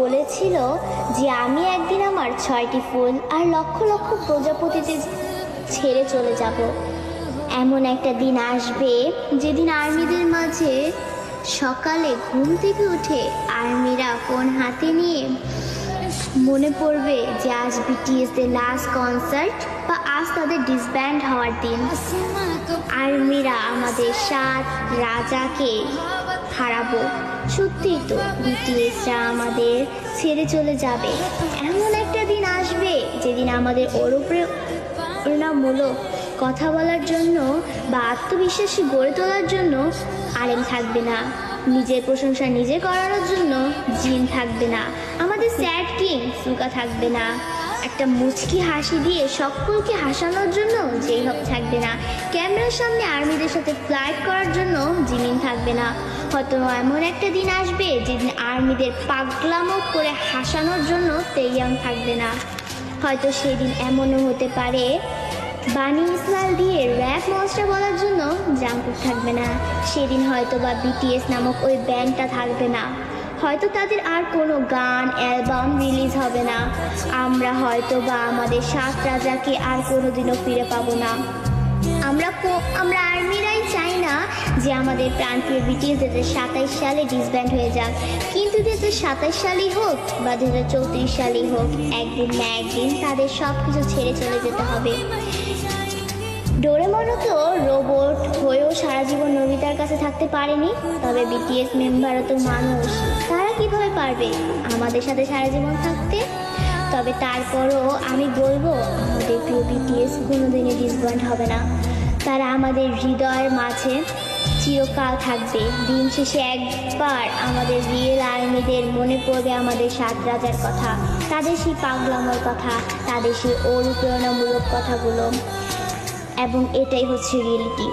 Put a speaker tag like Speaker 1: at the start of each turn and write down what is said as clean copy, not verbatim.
Speaker 1: বলেছিল যে আমি একদিন আমার 6টি ফুল আর লক্ষ লক্ষ প্রজাপতিতে ছেড়ে চলে যাব। এমন একটা দিন আসবে যেদিন আর্মিদের মাঝে সকালে ঘুম থেকে উঠে আর্মিরা ফোন হাতে নিয়ে মনে পড়বে যে আজ বিটিএস দের লাস্ট কনসার্ট বা আজ তাদের ডিসব্যান্ড হওয়ার দিন। আর্মিরা আমাদের 7 রাজাকে হারাবো। সত্যি তো, বিটিএসরা আমাদের ছেড়ে চলে যাবে। এমন একটা দিন আসবে যেদিন আমাদের ওর উপরে প্রেরণামূলক কথা বলার জন্য বা আত্মবিশ্বাসী গড়ে তোলার জন্য আলেম থাকবে না, নিজের প্রশংসা নিজে করানোর জন্য জিন থাকবে না, আমাদের স্যাড কিং সুকা থাকবে না, একটা মুচকি হাসি দিয়ে সকলকে হাসানোর জন্য যেই হোক থাকবে না, ক্যামেরার সামনে আর্মিদের সাথে ফ্লাইট করার জন্য জিমিন থাকবে না। হয়তো এমন একটা দিন আসবে যেদিন আর্মিদের পাগলামো করে হাসানোর জন্য তেইয়াং থাকবে না। হয়তো সেদিন এমনও হতে পারে বানি ইসলাল দিয়ে র্যাপ মনস্টার বলার জন্য জাঙ্কুক থাকবে না। সেদিন হয়তো বা বিটিএস নামক ওই ব্যান্ডটা থাকবে না। হয়তো তাদের আর কোনো গান অ্যালবাম রিলিজ হবে না। আমরা হয়তো বা আমাদের 7 রাজাকে আর কোনোদিনও ফিরে পাবো না। আমরা আর্মিরাই চাই না যে আমাদের প্রাণপ্রিয় বিটিএস 2027 সালে ডিসব্যান্ড হয়ে যাক, কিন্তু 2027 সালেই হোক বা 2034 সালেই হোক, একদিন না একদিন তাদের সব কিছু ছেড়ে চলে যেতে হবে। ডোরেমনও তো রোবট হয়েও সারা জীবন নোবিতার কাছে থাকতে পারেনি, তবে বিটিএস মেম্বারও তো মানুষ, তারা কিভাবে পারবে আমাদের সাথে সারা জীবন থাকতে? তবে তারপরও আমি বলবো আমাদের প্রিয় বিটিএস কোনোদিনই ডিসব্যান্ড হবে না। তারা আমাদের হৃদয়ের মাঝে চিরকাল থাকবে। দিন শেষে একবার আমাদের রিয়েল আর্মিদের মনে পড়বে আমাদের 7 রাজার কথা, তাদের সেই পাগলামোর কথা, তাদের সেই অনুপ্রেরণামূলক কথাগুলো, এবং এটাই হচ্ছে রিয়েলিটি।